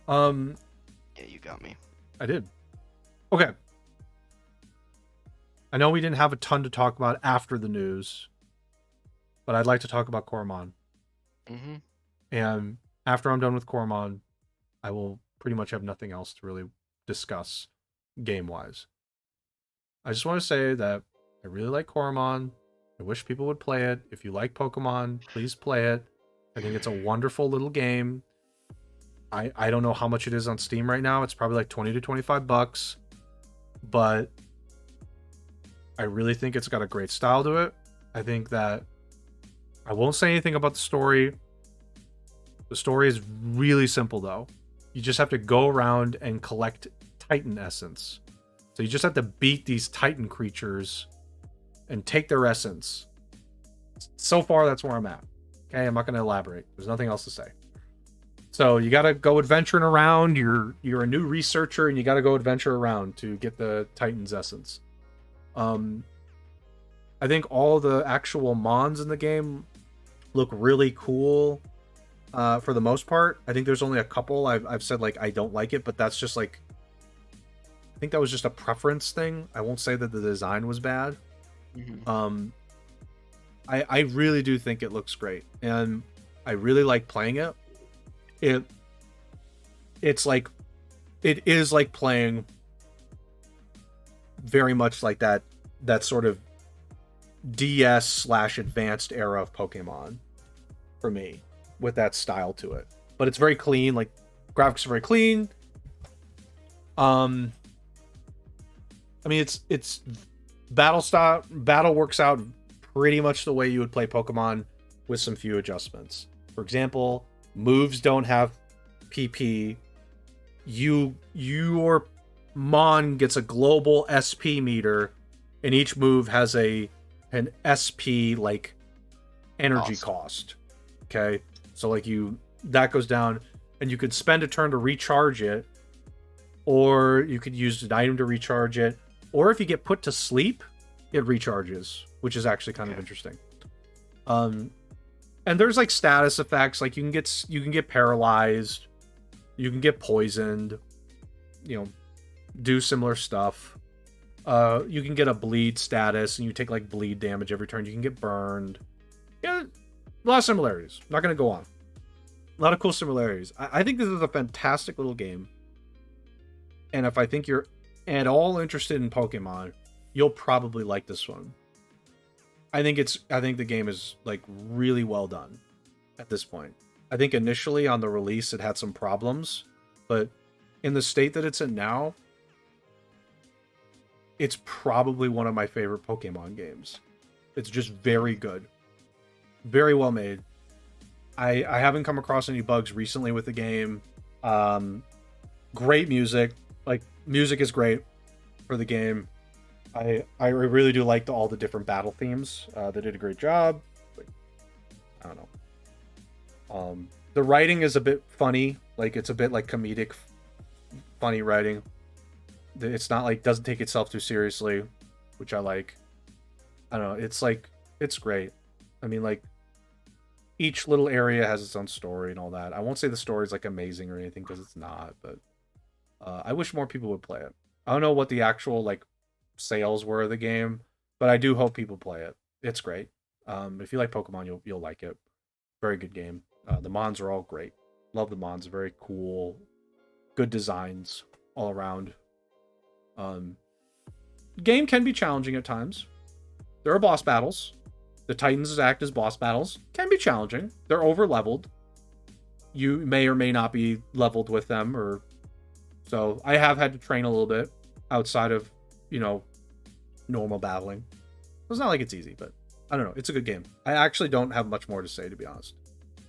Um, Yeah, you got me. I did. Okay. I know we didn't have a ton to talk about after the news, but I'd like to talk about Coromon. Mm-hmm. And after I'm done with Coromon, I will pretty much have nothing else to really discuss game wise. I just want to say that I really like Coromon. I wish people would play it. If you like Pokemon, please play it. I think it's a wonderful little game. I don't know how much it is on Steam right now. It's probably like 20 to 25 bucks, but I really think it's got a great style to it. I think that I won't say anything about the story. The story is really simple though. You just have to go around and collect Titan essence. So you just have to beat these Titan creatures and take their essence. So far, that's where I'm at. Okay, I'm not going to elaborate. There's nothing else to say. So you got to go adventuring around. You're a new researcher, and you got to go adventure around to get the Titan's essence. I think all the actual mons in the game look really cool. For the most part, I think there's only a couple I've said like I don't like it, but that's just like I think that was just a preference thing. I won't say that the design was bad. Mm-hmm. I really do think it looks great, and I really like playing it. It it's like it is like playing very much like that sort of DS/advanced era of Pokemon for me with that style to it. But it's very clean, like graphics are very clean. I mean it's battle works out pretty much the way you would play Pokemon with some few adjustments. For example, moves don't have PP. Your Mon gets a global SP meter, and each move has an SP like energy cost. Okay, so like that goes down, and you could spend a turn to recharge it, or you could use an item to recharge it, or if you get put to sleep, it recharges, which is actually kind of interesting. And there's like status effects, like you can get paralyzed, you can get poisoned, do similar stuff. You can get a bleed status, and you take like bleed damage every turn. You can get burned. Yeah, a lot of similarities. Not going to go on. A lot of cool similarities. I think this is a fantastic little game. And if I think you're at all interested in Pokemon, you'll probably like this one. I think the game is like really well done at this point. I think initially on the release it had some problems, but in the state that it's in now, it's probably one of my favorite Pokemon games. It's just very good. Very well made. I haven't come across any bugs recently with the game. Great music. Like, music is great for the game. I really do like all the different battle themes. They did a great job. Like, I don't know. The writing is a bit funny. Like, it's a bit like comedic, funny writing. It's not like doesn't take itself too seriously, which I like. I don't know. It's like it's great. I mean, like each little area has its own story and all that. I won't say the story is like amazing or anything because it's not, but I wish more people would play it. I don't know what the actual like sales were of the game, but I do hope people play it. It's great. If you like Pokemon, you'll like it. Very good game. The Mons are all great. Love the Mons. Very cool. Good designs all around. Game can be challenging at times. There are boss battles. The Titans act as boss battles. Can be challenging. They're over leveled. You may or may not be leveled with them, or so I have had to train a little bit outside of, normal battling. It's not like it's easy, but I don't know. It's a good game. I actually don't have much more to say, to be honest.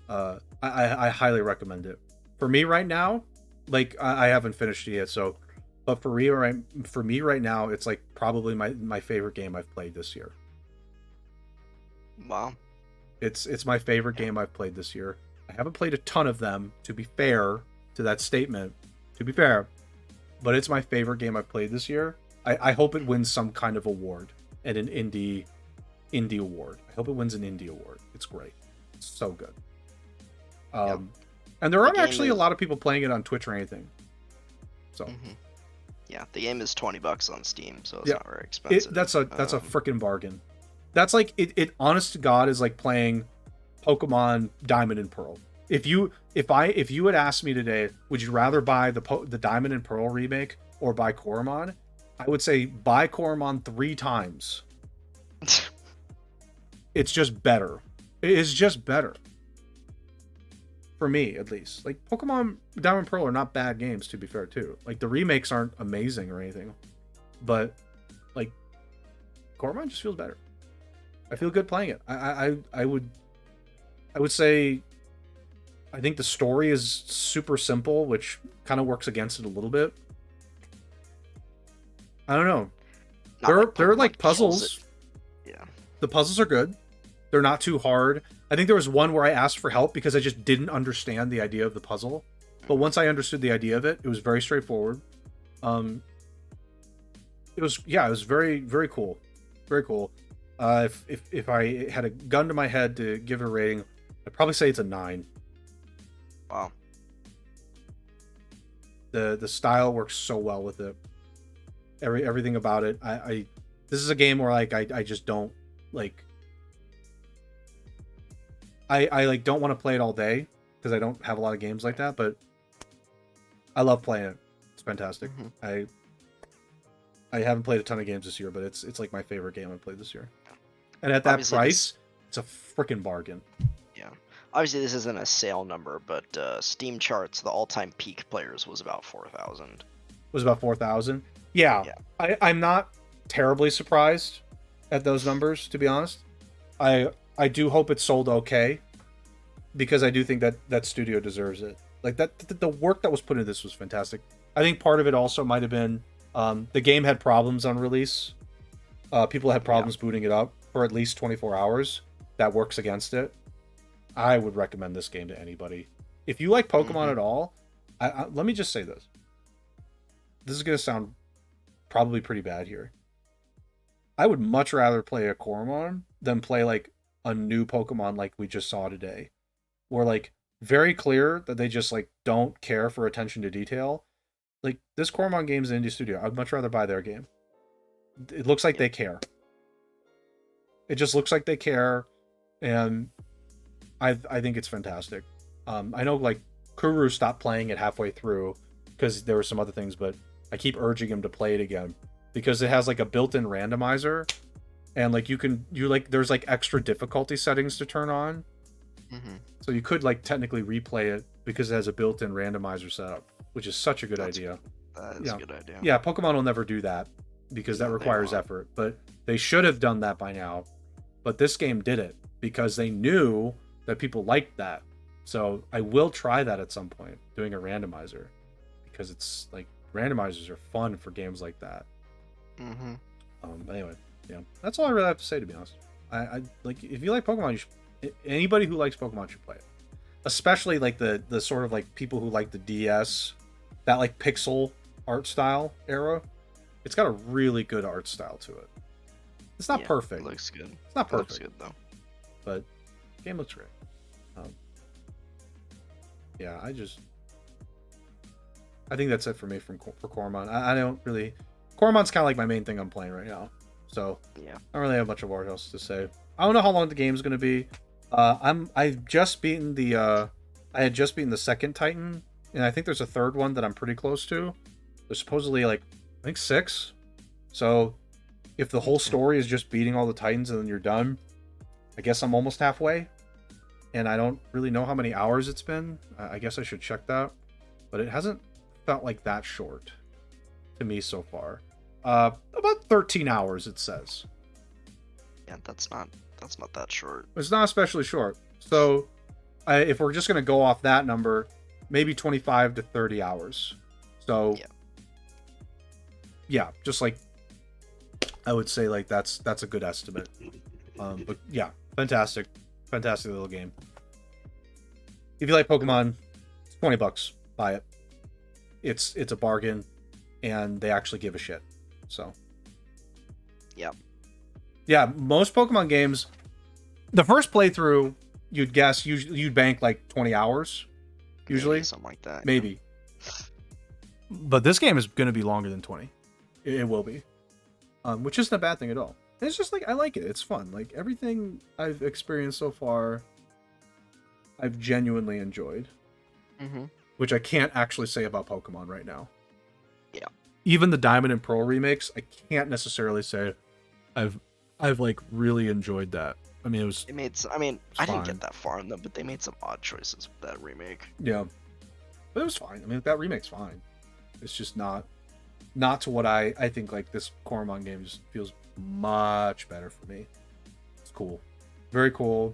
I highly recommend it. For me right now, like I haven't finished it yet, so but for me right now, it's like probably my favorite game I've played this year. Wow. It's my favorite game I've played this year. I haven't played a ton of them, to be fair to that statement. To be fair, but it's my favorite game I've played this year. I hope it wins some kind of award at an indie award. I hope it wins an indie award. It's great. It's so good. Yep. And there The aren't game actually a is- lot of people playing it on Twitch or anything. So Mhm. Yeah, the game is $20 on Steam, so it's yeah, not very expensive. that's a freaking bargain. That's like it. Honest to God, is like playing Pokemon Diamond and Pearl. If you had asked me today, would you rather buy the Diamond and Pearl remake or buy Coromon? I would say buy Coromon 3 times. It's just better. It is just better. For me, at least. Like, Pokemon Diamond and Pearl are not bad games, to be fair, too. Like, the remakes aren't amazing or anything. But, like, Coromon just feels better. I feel good playing it. I would say I think the story is super simple, which kind of works against it a little bit. I don't know. There are like puzzles. Yeah. The puzzles are good. They're not too hard. I think there was one where I asked for help because I just didn't understand the idea of the puzzle. But once I understood the idea of it, it was very straightforward. It was very, very cool. Very cool. If I had a gun to my head to give it a rating, I'd probably say it's a 9. Wow. The style works so well with it. Everything about it. This is a game where like I just don't like. I like don't want to play it all day because I don't have a lot of games like that, but I love playing it. It's fantastic. Mm-hmm. I haven't played a ton of games this year, but it's like my favorite game I played this year. And at that Obviously price, it's a freaking bargain. Yeah. Obviously, this isn't a sale number, but Steam charts, the all-time peak players was about 4,000. Was about 4,000. Yeah. I'm not terribly surprised at those numbers, to be honest. I do hope it's sold okay, because I do think that studio deserves it. Like the work that was put into this was fantastic. I think part of it also might have been the game had problems on release. People had problems booting it up for at least 24 hours. That works against it. I would recommend this game to anybody. If you like Pokemon at all, let me just say this. This is going to sound probably pretty bad here. I would much rather play a Coromon than play like a new Pokemon like we just saw today. Where like very clear that they just like don't care for attention to detail. Like this Coromon game's an indie studio. I'd much rather buy their game. It looks like they care. It just looks like they care, and I think it's fantastic. I know like Kuru stopped playing it halfway through because there were some other things, but I keep urging him to play it again because it has like a built-in randomizer, and like there's like extra difficulty settings to turn on. So you could like technically replay it because it has a built-in randomizer setup, which is such a good idea. That is a good idea. Yeah, Pokemon will never do that because that requires effort, but they should have done that by now. But this game did it because they knew that people liked that. So I will try that at some point, doing a randomizer, because it's like randomizers are fun for games like that. But anyway, yeah, that's all I really have to say, to be honest. I like, if you like Pokemon, anybody who likes Pokemon should play it, especially like the sort of like people who like the DS, that like pixel art style era. It's got a really good art style to it. It's not perfect. It looks good. It's not perfect. It looks good though. But the game looks great. Yeah, I think that's it for me for Coromon. I don't really. Coromon's kind of like my main thing I'm playing right now. So yeah, I don't really have much of what else to say. I don't know how long the game's gonna be. I've just beaten the I had just beaten the second Titan, and I think there's a third one that I'm pretty close to. There's supposedly like I think 6. So if the whole story is just beating all the Titans and then you're done, I guess I'm almost halfway. And I don't really know how many hours it's been. I guess I should check that. But it hasn't felt like that short to me so far. About 13 hours, it says. Yeah, that's not that short. It's not especially short. So if we're just going to go off that number, maybe 25 to 30 hours. So yeah, just like I would say like that's a good estimate. But yeah, fantastic little game. If you like Pokemon, it's $20. Buy it. It's a bargain, and they actually give a shit. So yeah, most Pokemon games, the first playthrough you'd guess you'd bank like 20 hours, Usually, maybe something like that. maybe. But this game is going to be longer than 20. It will be, which isn't a bad thing at all. It's just like I like it. It's fun. Like everything I've experienced so far, I've genuinely enjoyed. Mm-hmm. Which I can't actually say about Pokemon right now. Yeah. Even the Diamond and Pearl remakes, I can't necessarily say I've like really enjoyed that. I mean, it was. It made. I mean, I didn't fine. get that far in them, but they made some odd choices with that remake. Yeah, but it was fine. I mean, that remake's fine. It's just not to what I think. Like this Coromon game just feels much better for me. It's cool, very cool.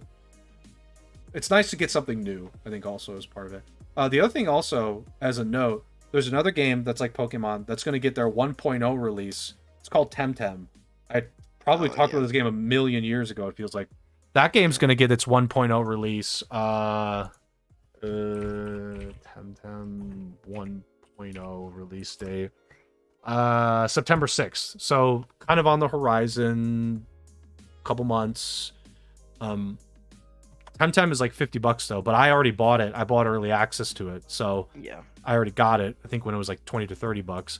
It's nice to get something new. I think also as part of it. The other thing also, as a note, there's another game that's like Pokemon that's going to get their 1.0 release. It's called Temtem. I probably talked about this game a million years ago. It feels like that game's going to get its 1.0 release. Temtem 1.0 release date. September 6th. So kind of on the horizon. Couple months. Temtem is like $50 though, but I already bought it. I bought early access to it, so yeah, I already got it. I think when it was like $20 to $30.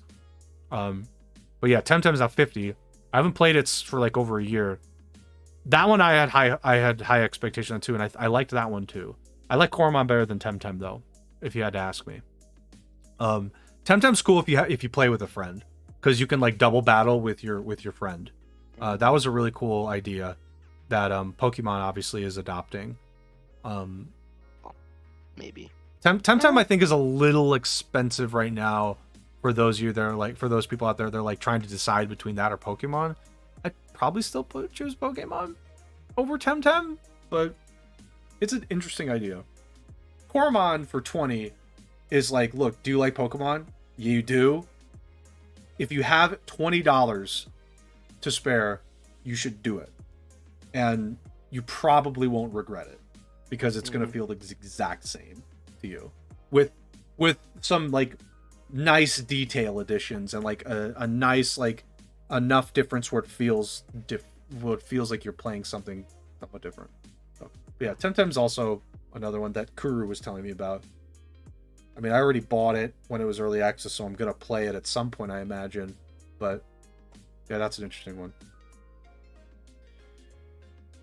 But yeah, Temtem's at 50. I haven't played it for like over a year. That one I had high expectation on too, and I liked that one too. I like Coromon better than Temtem though, if you had to ask me. Temtem's cool if you play with a friend, because you can like double battle with your friend. That was a really cool idea that Pokemon obviously is adopting. Maybe. Temtem I think is a little expensive right now for those of you that are like, for those people out there, they're like trying to decide between that or Pokemon. I'd probably still choose Pokemon over Temtem, but it's an interesting idea. Coromon for 20 is like, look, do you like Pokemon? You do. If you have $20 to spare, you should do it. And you probably won't regret it, because it's going to feel the exact same to you, with some like nice detail additions and like a nice like enough difference where it feels like you're playing something somewhat different. So, yeah, Temtem's also another one that Kuru was telling me about. I mean, I already bought it when it was early access, so I'm gonna play it at some point, I imagine. But yeah, that's an interesting one.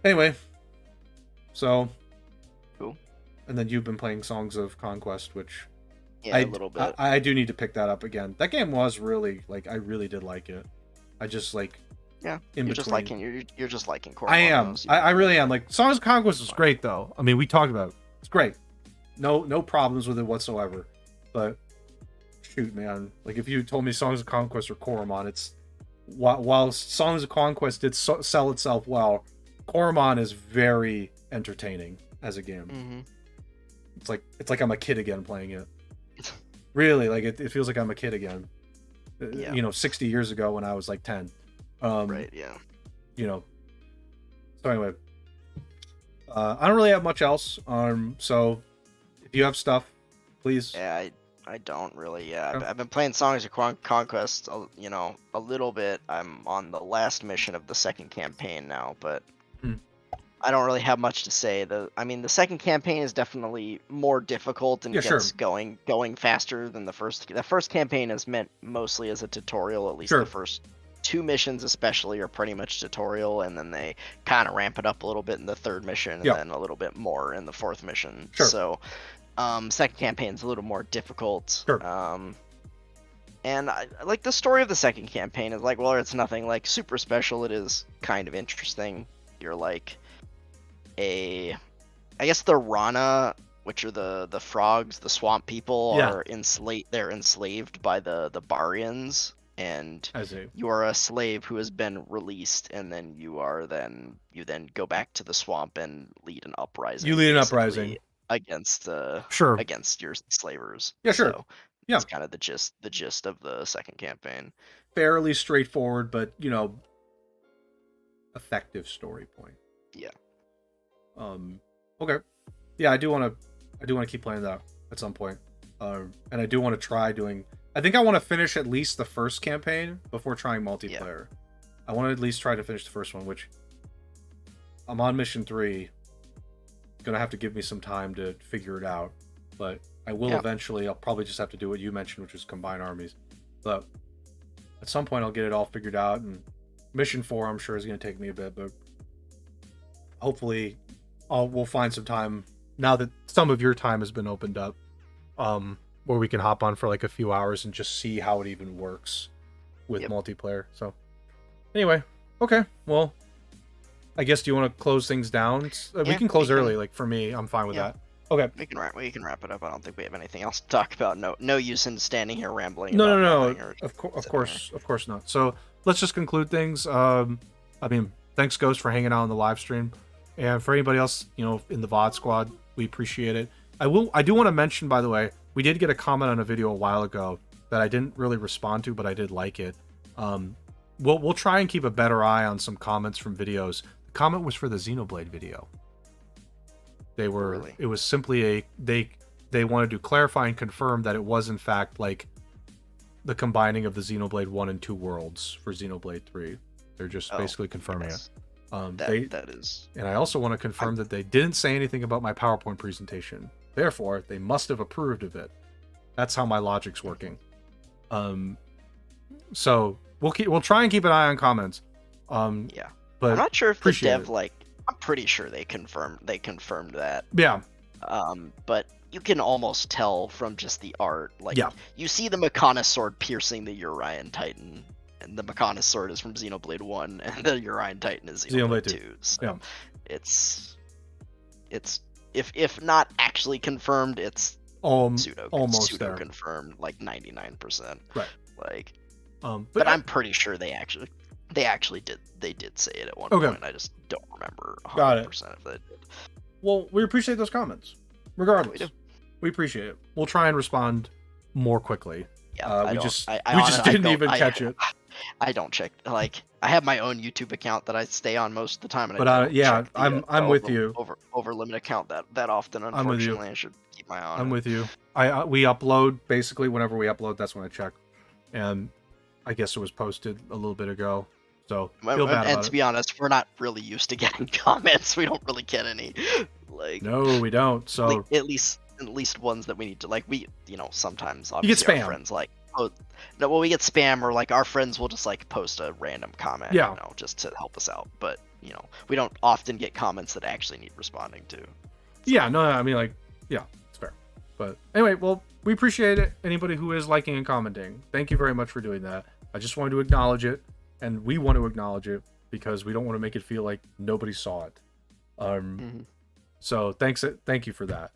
Anyway, so cool. And then you've been playing Songs of Conquest, which a little bit. I do need to pick that up again. That game was really like, I really did like it. I just like you're just liking Coromon. I am. I really am. Like Songs of Conquest was great though. I mean, we talked about it. It's great. No problems with it whatsoever. But shoot, man, like if you told me Songs of Conquest or Coromon, it's while Songs of Conquest did sell itself well, Coromon is very entertaining as a game. Mm-hmm. It's like I'm a kid again playing it. Really, like it feels like I'm a kid again. You know, 60 years ago when I was like 10. Right. Yeah. You know. So anyway, I don't really have much else. So if you have stuff, please. Yeah, I don't really. Yeah, I've been playing Songs of Conquest. You know, a little bit. I'm on the last mission of the second campaign now, but I don't really have much to say. The second campaign is definitely more difficult and gets going faster than the first. The first campaign is meant mostly as a tutorial. At least the first two missions, especially, are pretty much tutorial, and then they kind of ramp it up a little bit in the third mission, and then a little bit more in the fourth mission. So, second campaign's a little more difficult. And I like the story of the second campaign is like, well, it's nothing like super special. It is kind of interesting. You're like I guess the Rana, which are the frogs, the swamp people, are they're enslaved by the Barians, and you are a slave who has been released, and then you then go back to the swamp and lead an uprising. You lead an uprising against against your slavers. So it's kind of the gist of the second campaign. Fairly straightforward, but effective story point. Yeah. Okay. Yeah, I do want to keep playing that at some point. And I do want to try doing. I think I want to finish at least the first campaign before trying multiplayer. I want to at least try to finish the first one, which I'm on mission 3. Gonna have to give me some time to figure it out, but I will eventually. I'll probably just have to do what you mentioned, which is combine armies. But at some point, I'll get it all figured out. And mission 4, I'm sure, is going to take me a bit, but hopefully, we'll find some time now that some of your time has been opened up, where we can hop on for like a few hours and just see how it even works with multiplayer. So anyway, okay, well, I guess, do you want to close things down? We can close early. Like, for me, I'm fine with that. Okay. We can wrap it up. I don't think we have anything else to talk about. No use in standing here rambling. No. Of course not. So let's just conclude things. I mean, thanks, Ghost, for hanging out on the live stream, and for anybody else, in the VOD squad, we appreciate it. I do want to mention, by the way, we did get a comment on a video a while ago that I didn't really respond to, but I did like it. We'll try and keep a better eye on some comments from videos. The comment was for the Xenoblade video. It was simply they wanted to clarify and confirm that it was in fact like the combining of the Xenoblade 1 and 2 worlds for Xenoblade 3. They're just basically confirming it. That is. And I also want to confirm that they didn't say anything about my PowerPoint presentation. Therefore, they must have approved of it. That's how my logic's working. So we'll try and keep an eye on comments. Yeah. But I'm not sure if the dev I'm pretty sure they confirmed that. Yeah. But you can almost tell from just the art. Like, you see the Mechonis sword piercing the Urian Titan, and the Mechonis sword is from Xenoblade 1, and the Urian Titan is Xenoblade 2. So it's if not actually confirmed, it's almost there. Confirmed, like 99%. Right. Like, but I'm pretty sure they did say it at one point. I just don't remember 100% if they did. Well, we appreciate those comments. Regardless, we appreciate it. We'll try and respond more quickly. Yeah, we just didn't even catch it. I don't check. Like, I have my own YouTube account that I stay on most of the time, and I'm with you. OverLimit account that often. Unfortunately, I should keep my eye on. I'm with you. We upload basically whenever we upload. That's when I check, and I guess it was posted a little bit ago. So feel bad about it. And to be honest, we're not really used to getting comments. We don't really get any. Like, no, we don't. So at least ones that we need to, like, we sometimes obviously you get spam. Our friends we get spam, or like our friends will just like post a random comment, just to help us out. But we don't often get comments that actually need responding to. So. Yeah, no, I mean, like, yeah, it's fair. But anyway, well, we appreciate it. Anybody who is liking and commenting, thank you very much for doing that. I just wanted to acknowledge it, and we want to acknowledge it because we don't want to make it feel like nobody saw it. So thank you for that.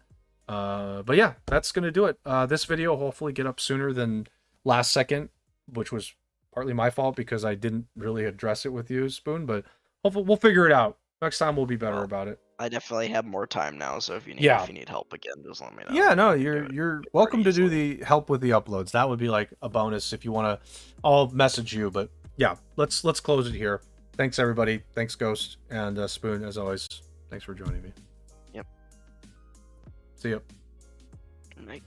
But yeah, that's gonna do it. This video will hopefully get up sooner than last second, which was partly my fault because I didn't really address it with you, Spoon. But hopefully we'll figure it out. Next time we'll be better about it. I definitely have more time now, so if you need help again, just let me know. Yeah, no, you're welcome to do the help with the uploads. That would be like a bonus if you want to. I'll message you, but yeah, let's close it here. Thanks everybody. Thanks Ghost and Spoon, as always. Thanks for joining me. Yep. See you. Good night.